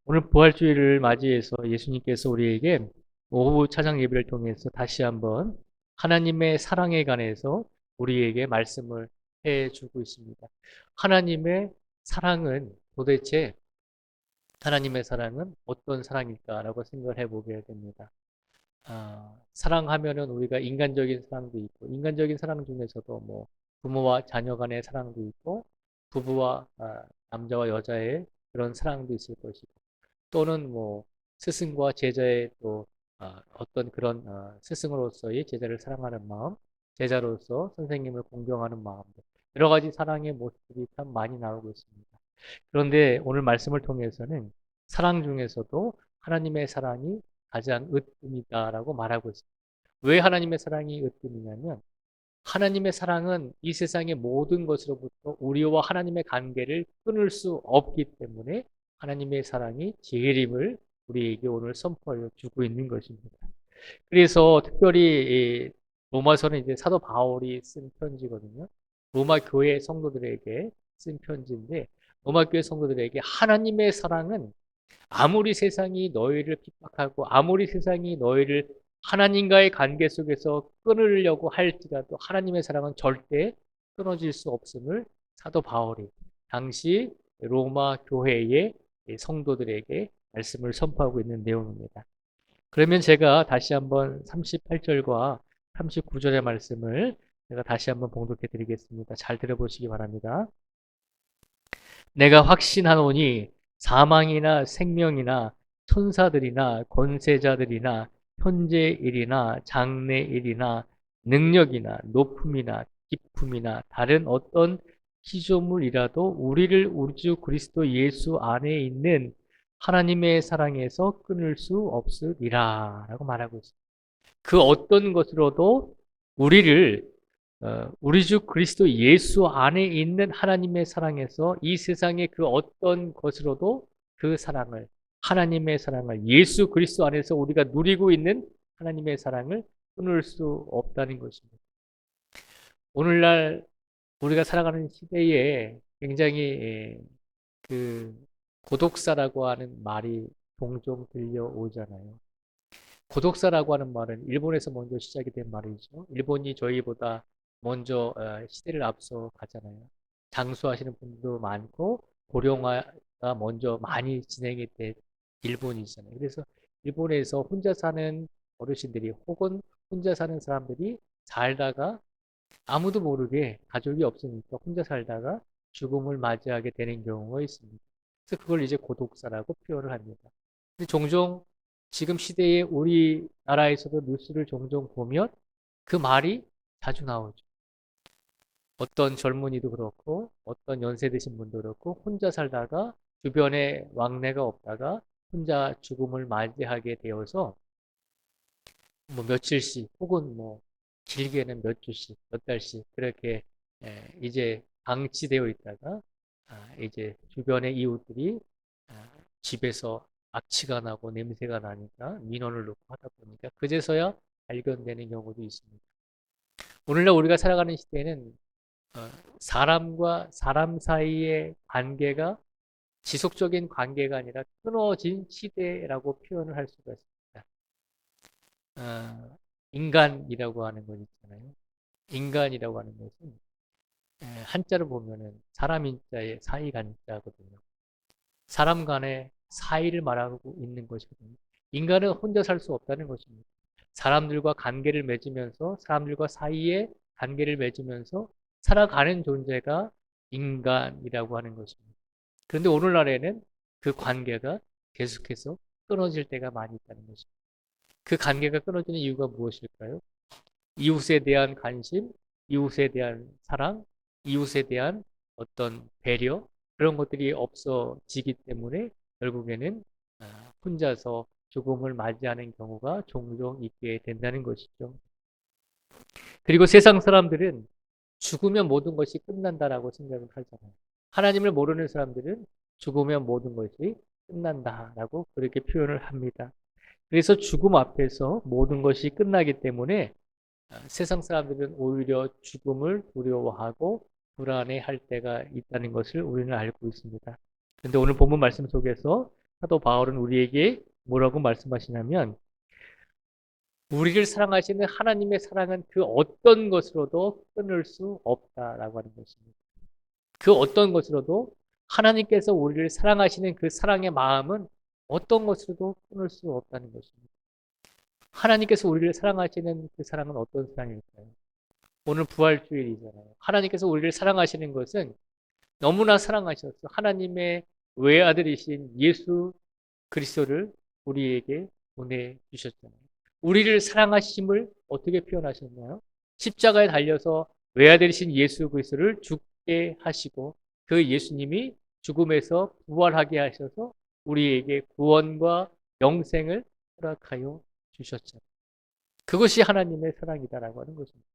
오늘 부활주일을 맞이해서 예수님께서 우리에게 오후 차상 예배를 통해서 다시 한번 하나님의 사랑에 관해서 우리에게 말씀을 해주고 있습니다. 하나님의 사랑은 도대체 하나님의 사랑은 어떤 사랑일까라고 생각을 해보게 됩니다. 사랑하면은 우리가 인간적인 사랑도 있고, 인간적인 사랑 중에서도 뭐 부모와 자녀 간의 사랑도 있고, 부부와 남자와 여자의 그런 사랑도 있을 것이고, 또는 뭐 스승과 제자의 또 어떤 그런 스승으로서의 제자를 사랑하는 마음, 제자로서 선생님을 공경하는 마음, 여러 가지 사랑의 모습이 참 많이 나오고 있습니다. 그런데 오늘 말씀을 통해서는 사랑 중에서도 하나님의 사랑이 가장 으뜸이다라고 말하고 있습니다. 왜 하나님의 사랑이 으뜸이냐면 하나님의 사랑은 이 세상의 모든 것으로부터 우리와 하나님의 관계를 끊을 수 없기 때문에 하나님의 사랑이 제일임을 우리에게 오늘 선포하여 주고 있는 것입니다. 그래서 특별히 이 로마서는 이제 사도 바울이 쓴 편지거든요. 로마 교회 성도들에게 쓴 편지인데 로마 교회 성도들에게 하나님의 사랑은 아무리 세상이 너희를 핍박하고 아무리 세상이 너희를 하나님과의 관계 속에서 끊으려고 할지라도 하나님의 사랑은 절대 끊어질 수 없음을 사도 바울이 당시 로마 교회의 성도들에게 말씀을 선포하고 있는 내용입니다. 그러면 제가 다시 한번 38절과 39절의 말씀을 제가 다시 한번 봉독해 드리겠습니다. 잘 들어보시기 바랍니다. 내가 확신하노니 사망이나 생명이나 천사들이나 권세자들이나 현재일이나 장래일이나 능력이나 높음이나 깊음이나 다른 어떤 피조물이라도 우리를 우리 주 그리스도 예수 안에 있는 하나님의 사랑에서 끊을 수 없으리라 라고 말하고 있습니다. 그 어떤 것으로도 우리를 우리 주 그리스도 예수 안에 있는 하나님의 사랑에서 이 세상의 그 어떤 것으로도 그 사랑을 하나님의 사랑을 예수 그리스도 안에서 우리가 누리고 있는 하나님의 사랑을 끊을 수 없다는 것입니다. 오늘날 우리가 살아가는 시대에 굉장히 그 고독사라고 하는 말이 종종 들려오잖아요. 고독사라고 하는 말은 일본에서 먼저 시작이 된 말이죠. 일본이 저희보다 먼저 시대를 앞서 가잖아요. 장수하시는 분도 많고 고령화가 먼저 많이 진행이 된 일본이잖아요. 그래서 일본에서 혼자 사는 어르신들이 혹은 혼자 사는 사람들이 살다가 아무도 모르게 가족이 없으니까 혼자 살다가 죽음을 맞이하게 되는 경우가 있습니다. 그래서 그걸 이제 고독사라고 표현을 합니다. 근데 종종 지금 시대에 우리나라에서도 뉴스를 종종 보면 그 말이 자주 나오죠. 어떤 젊은이도 그렇고 어떤 연세 드신 분도 그렇고 혼자 살다가 주변에 왕래가 없다가 혼자 죽음을 맞이하게 되어서 뭐 며칠씩 혹은 뭐 길게는 몇 주씩 몇 달씩 그렇게 이제 방치되어 있다가 이제 주변의 이웃들이 집에서 악취가 나고 냄새가 나니까 민원을 넣고 하다 보니까 그제서야 발견되는 경우도 있습니다. 오늘날 우리가 살아가는 시대에는 어, 사람과 사람 사이의 관계가 지속적인 관계가 아니라 끊어진 시대라고 표현을 할 수가 있습니다. 인간이라고 하는 것 있잖아요. 인간이라고 하는 것은 한자로 보면은 사람 인자의 사이 간자거든요. 사람 간의 사이를 말하고 있는 것이거든요. 인간은 혼자 살 수 없다는 것입니다. 사람들과 관계를 맺으면서 사람들과 사이에 관계를 맺으면서 살아가는 존재가 인간이라고 하는 것입니다. 그런데 오늘날에는 그 관계가 계속해서 끊어질 때가 많이 있다는 것입니다. 그 관계가 끊어지는 이유가 무엇일까요? 이웃에 대한 관심, 이웃에 대한 사랑, 이웃에 대한 어떤 배려, 그런 것들이 없어지기 때문에 결국에는 혼자서 죽음을 맞이하는 경우가 종종 있게 된다는 것이죠. 그리고 세상 사람들은 죽으면 모든 것이 끝난다라고 생각을 하잖아요. 하나님을 모르는 사람들은 죽으면 모든 것이 끝난다라고 그렇게 표현을 합니다. 그래서 죽음 앞에서 모든 것이 끝나기 때문에 세상 사람들은 오히려 죽음을 두려워하고 불안해할 때가 있다는 것을 우리는 알고 있습니다. 그런데 오늘 본문 말씀 속에서 사도 바울은 우리에게 뭐라고 말씀하시냐면 우리를 사랑하시는 하나님의 사랑은 그 어떤 것으로도 끊을 수 없다라고 하는 것입니다. 그 어떤 것으로도 하나님께서 우리를 사랑하시는 그 사랑의 마음은 어떤 것으로도 끊을 수 없다는 것입니다. 하나님께서 우리를 사랑하시는 그 사랑은 어떤 사랑일까요? 오늘 부활주일이잖아요. 하나님께서 우리를 사랑하시는 것은 너무나 사랑하셔서 하나님의 외아들이신 예수 그리스도를 우리에게 보내주셨잖아요. 우리를 사랑하심을 어떻게 표현하셨나요? 십자가에 달려서 외아들이신 예수 그리스도를 죽게 하시고 그 예수님이 죽음에서 부활하게 하셔서 우리에게 구원과 영생을 허락하여 주셨잖아요. 그것이 하나님의 사랑이다라고 하는 것입니다.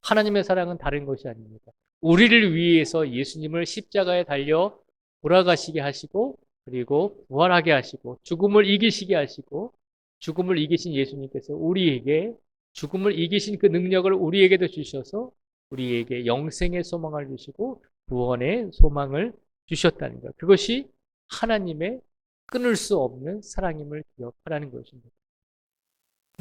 하나님의 사랑은 다른 것이 아닙니다. 우리를 위해서 예수님을 십자가에 달려 돌아가시게 하시고 그리고 부활하게 하시고 죽음을 이기시게 하시고 죽음을 이기신 예수님께서 우리에게 죽음을 이기신 그 능력을 우리에게도 주셔서 우리에게 영생의 소망을 주시고 구원의 소망을 주셨다는 것. 그것이 하나님의 끊을 수 없는 사랑임을 기억하라는 것입니다.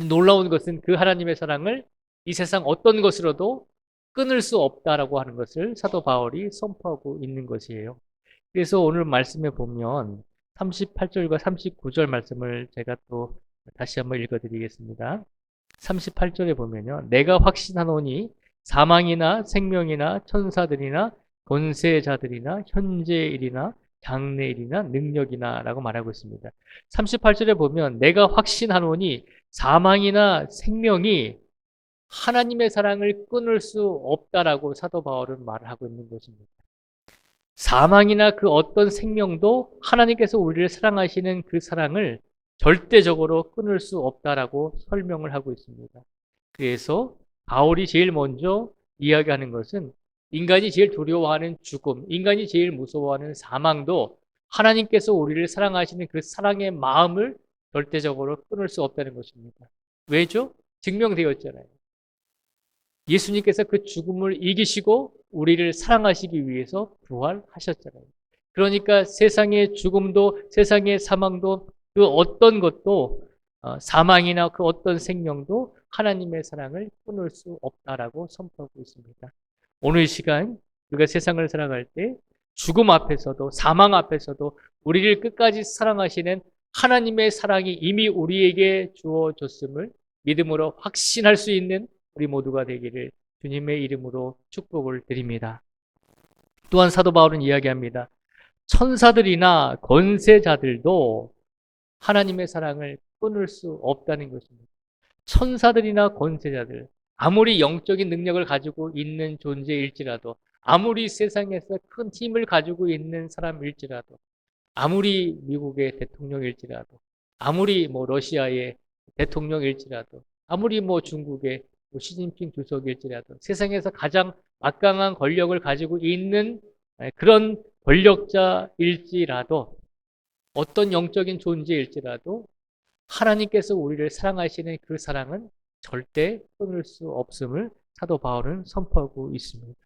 놀라운 것은 그 하나님의 사랑을 이 세상 어떤 것으로도 끊을 수 없다라고 하는 것을 사도 바울이 선포하고 있는 것이에요. 그래서 오늘 말씀에 보면 38절과 39절 말씀을 제가 또 다시 한번 읽어드리겠습니다. 38절에 보면요. 내가 확신하노니 사망이나 생명이나 천사들이나 권세자들이나 현재일이나 장래일이나 능력이나 라고 말하고 있습니다. 38절에 보면 내가 확신하노니 사망이나 생명이 하나님의 사랑을 끊을 수 없다라고 사도 바울은 말을 하고 있는 것입니다. 사망이나 그 어떤 생명도 하나님께서 우리를 사랑하시는 그 사랑을 절대적으로 끊을 수 없다라고 설명을 하고 있습니다. 그래서 바울이 제일 먼저 이야기하는 것은 인간이 제일 두려워하는 죽음, 인간이 제일 무서워하는 사망도 하나님께서 우리를 사랑하시는 그 사랑의 마음을 절대적으로 끊을 수 없다는 것입니다. 왜죠? 증명되었잖아요. 예수님께서 그 죽음을 이기시고 우리를 사랑하시기 위해서 부활하셨잖아요. 그러니까 세상의 죽음도 세상의 사망도 그 어떤 것도 사망이나 그 어떤 생명도 하나님의 사랑을 끊을 수 없다라고 선포하고 있습니다. 오늘 시간 우리가 세상을 살아갈 때 죽음 앞에서도 사망 앞에서도 우리를 끝까지 사랑하시는 하나님의 사랑이 이미 우리에게 주어졌음을 믿음으로 확신할 수 있는 우리 모두가 되기를 주님의 이름으로 축복을 드립니다. 또한 사도 바울은 이야기합니다. 천사들이나 권세자들도 하나님의 사랑을 끊을 수 없다는 것입니다. 천사들이나 권세자들, 아무리 영적인 능력을 가지고 있는 존재일지라도, 아무리 세상에서 큰 힘을 가지고 있는 사람일지라도, 아무리 미국의 대통령일지라도, 아무리 러시아의 대통령일지라도, 아무리 중국의 시진핑 주석일지라도, 세상에서 가장 막강한 권력을 가지고 있는 그런 권력자일지라도, 어떤 영적인 존재일지라도 하나님께서 우리를 사랑하시는 그 사랑은 절대 끊을 수 없음을 사도 바울은 선포하고 있습니다.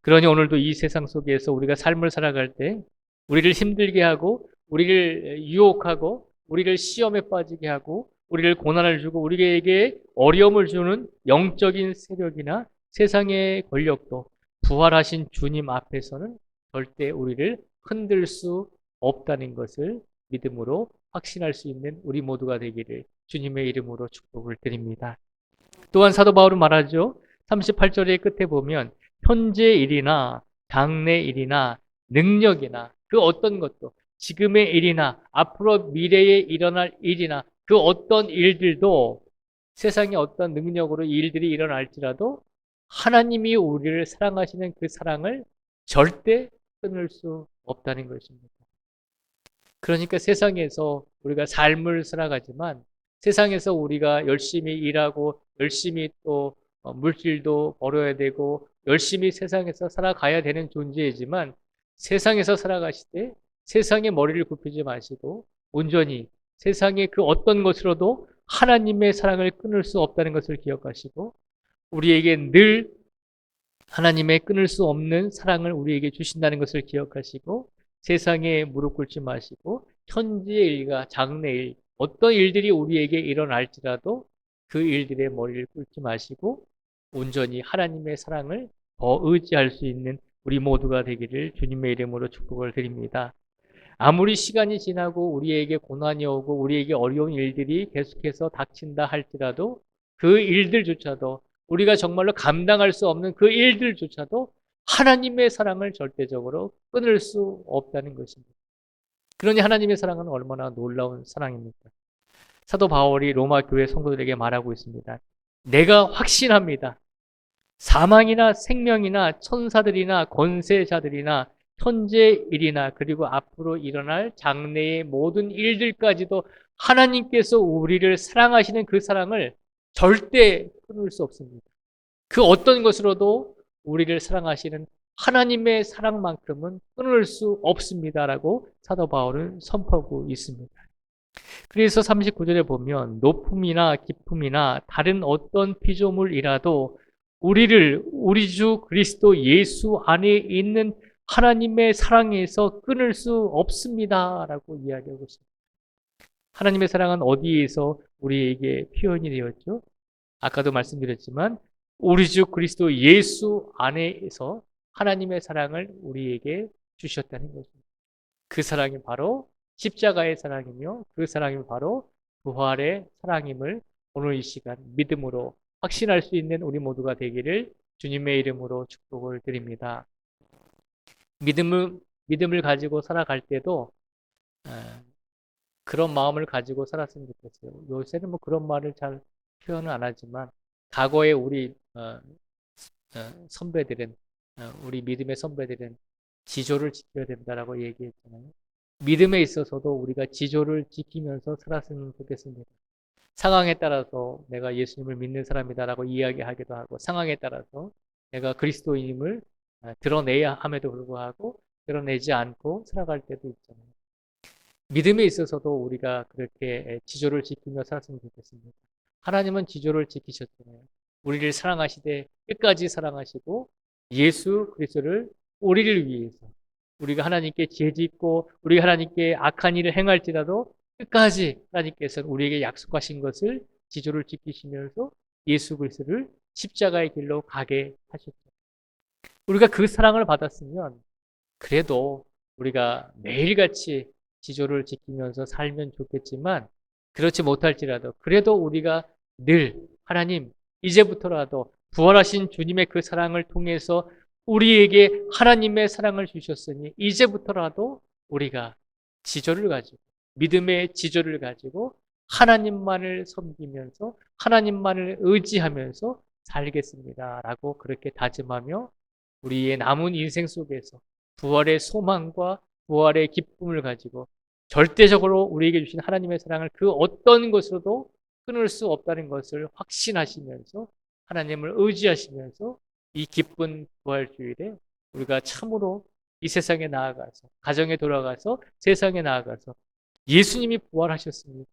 그러니 오늘도 이 세상 속에서 우리가 삶을 살아갈 때 우리를 힘들게 하고 우리를 유혹하고 우리를 시험에 빠지게 하고 우리를 고난을 주고 우리에게 어려움을 주는 영적인 세력이나 세상의 권력도 부활하신 주님 앞에서는 절대 우리를 흔들 수 없다는 것을 믿음으로 확신할 수 있는 우리 모두가 되기를 주님의 이름으로 축복을 드립니다. 또한 사도 바울은 말하죠. 38절의 끝에 보면 현재 일이나 장래 일이나 능력이나 그 어떤 것도 지금의 일이나 앞으로 미래에 일어날 일이나 그 어떤 일들도 세상에 어떤 능력으로 이 일들이 일어날지라도 하나님이 우리를 사랑하시는 그 사랑을 절대 끊을 수 없다는 것입니다. 그러니까 세상에서 우리가 삶을 살아가지만 세상에서 우리가 열심히 일하고 열심히 또 물질도 벌어야 되고 열심히 세상에서 살아가야 되는 존재이지만 세상에서 살아가실 때 세상에 머리를 굽히지 마시고 온전히 세상의 그 어떤 것으로도 하나님의 사랑을 끊을 수 없다는 것을 기억하시고 우리에게 늘 하나님의 끊을 수 없는 사랑을 우리에게 주신다는 것을 기억하시고 세상에 무릎 꿇지 마시고 현재의 일과 장래의 일, 어떤 일들이 우리에게 일어날지라도 그 일들의 머리를 꿇지 마시고 온전히 하나님의 사랑을 더 의지할 수 있는 우리 모두가 되기를 주님의 이름으로 축복을 드립니다. 아무리 시간이 지나고 우리에게 고난이 오고 우리에게 어려운 일들이 계속해서 닥친다 할지라도 그 일들조차도 우리가 정말로 감당할 수 없는 그 일들조차도 하나님의 사랑을 절대적으로 끊을 수 없다는 것입니다. 그러니 하나님의 사랑은 얼마나 놀라운 사랑입니까? 사도 바울이 로마 교회 성도들에게 말하고 있습니다. 내가 확신합니다. 사망이나 생명이나 천사들이나 권세자들이나 현재 일이나 그리고 앞으로 일어날 장래의 모든 일들까지도 하나님께서 우리를 사랑하시는 그 사랑을 절대 끊을 수 없습니다. 그 어떤 것으로도 우리를 사랑하시는 하나님의 사랑만큼은 끊을 수 없습니다라고 사도 바울은 선포하고 있습니다. 그래서 39절에 보면 높음이나 깊음이나 다른 어떤 피조물이라도 우리를 우리 주 그리스도 예수 안에 있는 하나님의 사랑에서 끊을 수 없습니다라고 이야기하고 있습니다. 하나님의 사랑은 어디에서 우리에게 표현이 되었죠? 아까도 말씀드렸지만 우리 주 그리스도 예수 안에서 하나님의 사랑을 우리에게 주셨다는 것입니다. 그 사랑이 바로 십자가의 사랑이며 그 사랑이 바로 부활의 사랑임을 오늘 이 시간 믿음으로 확신할 수 있는 우리 모두가 되기를 주님의 이름으로 축복을 드립니다. 믿음을 가지고 살아갈 때도 그런 마음을 가지고 살았으면 좋겠어요. 요새는 뭐 그런 말을 잘 표현을 안 하지만 과거에 우리 선배들은 우리 믿음의 선배들은 지조를 지켜야 된다라고 얘기했잖아요. 믿음에 있어서도 우리가 지조를 지키면서 살았으면 좋겠습니다. 상황에 따라서 내가 예수님을 믿는 사람이다라고 이야기하기도 하고 상황에 따라서 내가 그리스도인임을 드러내야 함에도 불구하고 드러내지 않고 살아갈 때도 있잖아요. 믿음에 있어서도 우리가 그렇게 지조를 지키며 살았으면 좋겠습니다. 하나님은 지조를 지키셨잖아요. 우리를 사랑하시되 끝까지 사랑하시고 예수 그리스도를 우리를 위해서 우리가 하나님께 죄짓고 우리가 하나님께 악한 일을 행할지라도 끝까지 하나님께서는 우리에게 약속하신 것을 지조를 지키시면서 예수 그리스도를 십자가의 길로 가게 하셨죠. 우리가 그 사랑을 받았으면 그래도 우리가 매일같이 지조를 지키면서 살면 좋겠지만 그렇지 못할지라도 그래도 우리가 늘 하나님 이제부터라도 부활하신 주님의 그 사랑을 통해서 우리에게 하나님의 사랑을 주셨으니 이제부터라도 우리가 지조를 가지고 믿음의 지조를 가지고 하나님만을 섬기면서 하나님만을 의지하면서 살겠습니다. 라고 그렇게 다짐하며 우리의 남은 인생 속에서 부활의 소망과 부활의 기쁨을 가지고 절대적으로 우리에게 주신 하나님의 사랑을 그 어떤 것으로도 끊을 수 없다는 것을 확신하시면서 하나님을 의지하시면서 이 기쁜 부활주일에 우리가 참으로 이 세상에 나아가서 가정에 돌아가서 세상에 나아가서 예수님이 부활하셨습니다.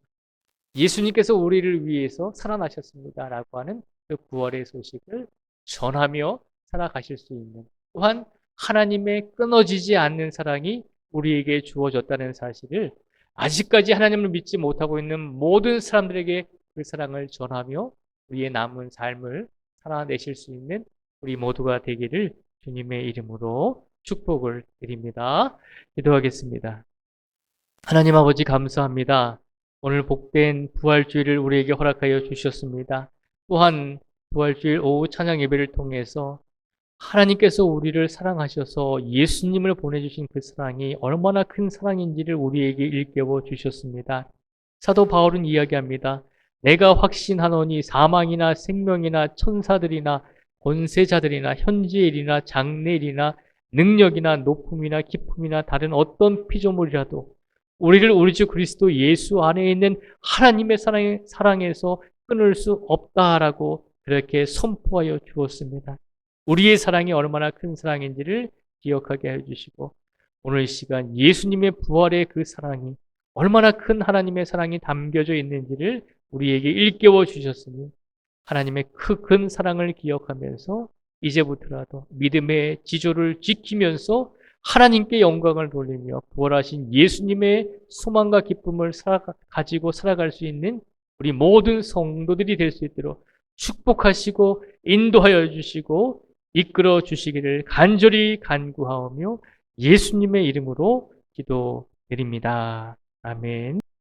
예수님께서 우리를 위해서 살아나셨습니다. 라고 하는 그 부활의 소식을 전하며 살아가실 수 있는 또한 하나님의 끊어지지 않는 사랑이 우리에게 주어졌다는 사실을 아직까지 하나님을 믿지 못하고 있는 모든 사람들에게 그 사랑을 전하며 우리의 남은 삶을 살아내실 수 있는 우리 모두가 되기를 주님의 이름으로 축복을 드립니다. 기도하겠습니다. 하나님 아버지 감사합니다. 오늘 복된 부활주일을 우리에게 허락하여 주셨습니다. 또한 부활주일 오후 찬양 예배를 통해서 하나님께서 우리를 사랑하셔서 예수님을 보내주신 그 사랑이 얼마나 큰 사랑인지를 우리에게 일깨워 주셨습니다. 사도 바울은 이야기합니다. 내가 확신하노니 사망이나 생명이나 천사들이나 권세자들이나 현재일이나 장래일이나 능력이나 높음이나 깊음이나 다른 어떤 피조물이라도 우리를 우리 주 그리스도 예수 안에 있는 하나님의 사랑에서 끊을 수 없다라고 그렇게 선포하여 주었습니다. 우리의 사랑이 얼마나 큰 사랑인지를 기억하게 해주시고 오늘 이 시간 예수님의 부활의 그 사랑이 얼마나 큰 하나님의 사랑이 담겨져 있는지를 우리에게 일깨워 주셨으니 하나님의 큰 사랑을 기억하면서 이제부터라도 믿음의 지조를 지키면서 하나님께 영광을 돌리며 부활하신 예수님의 소망과 기쁨을 가지고 살아갈 수 있는 우리 모든 성도들이 될 수 있도록 축복하시고 인도하여 주시고 이끌어 주시기를 간절히 간구하오며 예수님의 이름으로 기도드립니다. 아멘.